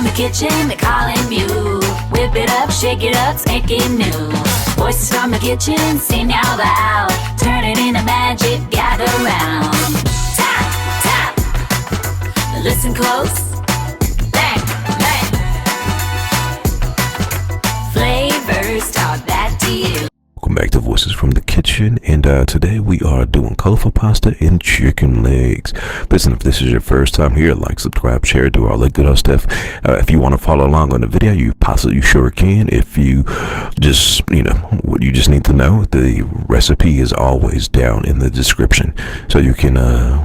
from the kitchen, they're calling you. Whip it up, shake it up, make it new. Voices from the kitchen, sing out loud. Turn it into magic, gather round. Tap, tap, listen close. Bang, bang. Flavors talk back to you. Welcome back to Voices from the Kitchen, and today we are doing colorful pasta and chicken legs. Listen, if this is your first time here, like, subscribe, share, do all that good old stuff. If you want to follow along on the video, you sure can. If you just, what you just need to know, the recipe is always down in the description, so you can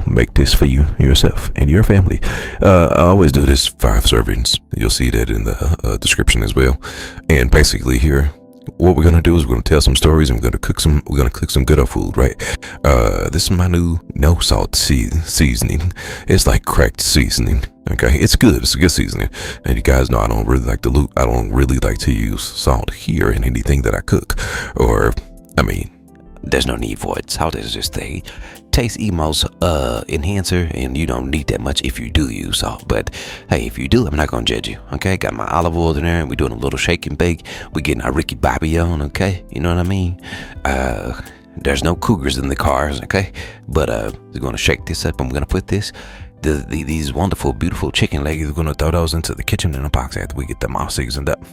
make this for yourself and your family. I always do this 5 servings. You'll see that in the description as well. And basically here, what we're gonna do is we're gonna tell some stories, and we're gonna cook some good old food, right? This is my new no salt seasoning. It's like cracked seasoning. Okay, it's good. It's a good seasoning. And you guys know I don't really like to use salt here in anything that I cook. There's no need for it. Salt is just a taste enhancer, and you don't need that much if you do use salt. But hey, if you do, I'm not gonna judge you. Okay, got my olive oil in there, and we're doing a little shake and bake. We're getting our Ricky Bobby on. Okay, you know what I mean? There's no cougars in the cars. Okay, but we're gonna shake this up, and we're gonna put these wonderful, beautiful chicken legs. We're gonna throw those into the kitchen in a box after we get them all seasoned up.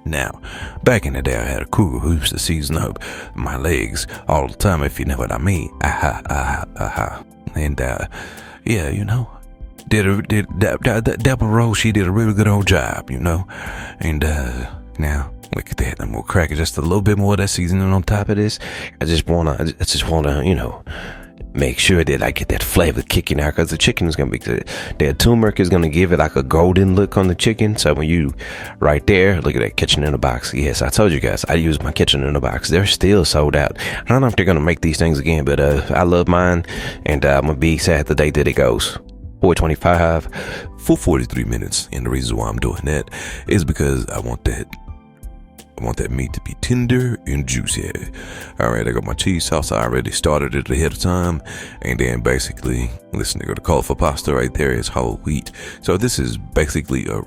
Now, back in the day, I had a cougar who used to season up my legs all the time, if you know what I mean. And yeah, Deborah Rose, she did a really good old job, And now look at that, I'm gonna crack it just a little bit more of that seasoning on top of this. I just wanna, make sure that I get that flavor kicking out, because the chicken is gonna be good. That turmeric is gonna give it like a golden look on the chicken. So when you right there, look at that kitchen in a box. Yes, I told you guys I use my kitchen in a box. They're still sold out. I don't know if they're gonna make these things again, but I love mine, and I'm gonna be sad the day that it goes. 425 for 43 minutes. And the reason why I'm doing that is because I want that meat to be tender and juicy. Alright, I got my cheese sauce. I already started it ahead of time. And then basically, listen, I got the colorful pasta right there. It's whole wheat. So this is basically a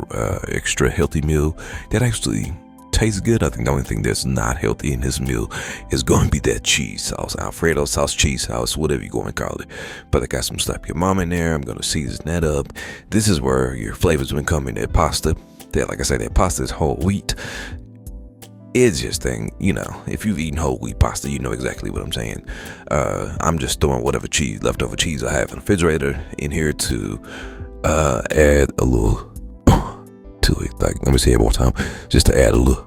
extra healthy meal that actually tastes good. I think the only thing that's not healthy in this meal is going to be that cheese sauce, Alfredo sauce, cheese sauce, whatever you want to call it. But I got some Slap Your Mom in there. I'm going to season that up. This is where your flavors will come in. That pasta, like I said, that pasta is whole wheat. It's just if you've eaten whole wheat pasta, you know exactly what I'm saying. I'm just throwing whatever leftover cheese I have in the refrigerator in here to add a little to it. Like, let me say it one more time, just to add a little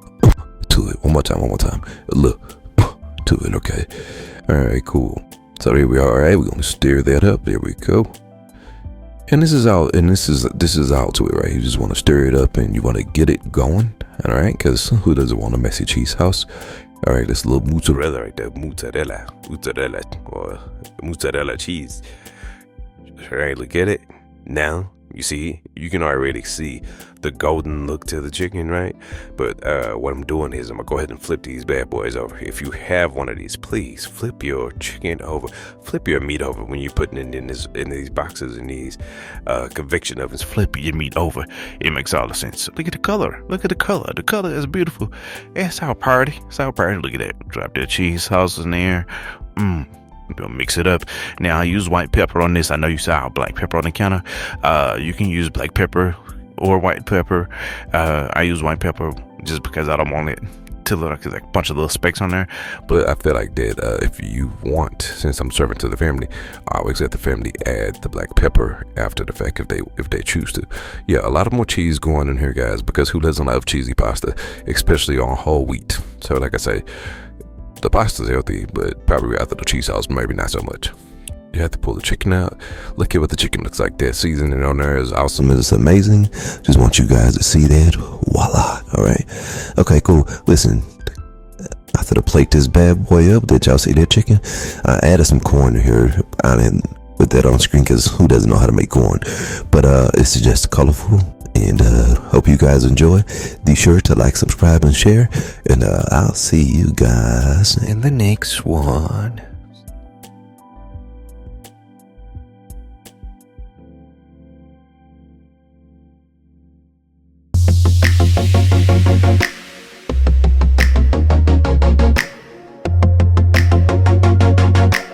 to it. One more time, a little to it. Okay. All right, cool. So here we are. All right, we're gonna stir that up. There we go. And this is all to it, right? You just want to stir it up, and you want to get it going. All right, because who doesn't want a messy cheese sauce? All right, this little mozzarella right there, mozzarella or mozzarella cheese. All right, look at it. Now, you can already see the golden look to the chicken, right? But what I'm doing is I'm gonna go ahead and flip these bad boys over. If you have one of these, please flip your chicken over, flip your meat over when you're putting it in these boxes, in these convection ovens. Flip your meat over. It makes all the sense. Look at the color. The color is beautiful. It's our party. Look at that. Drop that cheese sauce in there. I'm gonna mix it up. Now I use white pepper on this. I know you saw black pepper on the counter. You can use black pepper or white pepper. I use white pepper just because I don't want it to look like a bunch of little specks on there. But I feel like that if you want, since I'm serving to the family, I always let the family add the black pepper after the fact if they choose to. Yeah, a lot of more cheese going in here, guys, because who doesn't love cheesy pasta, especially on whole wheat? So like I say, the pasta's healthy, but probably after the cheese sauce, maybe not so much. You have to pull the chicken out. Look at what the chicken looks like. That seasoning on there is awesome. It's amazing. Just want you guys to see that. Voila. All right. Okay, cool. Listen, after to plate this bad boy up, did y'all see that chicken? I added some corn in here. I didn't put that on screen because who doesn't know how to make corn? But it's just colorful. And hope you guys enjoy. Be sure to like, subscribe, and share. And I'll see you guys in the next one.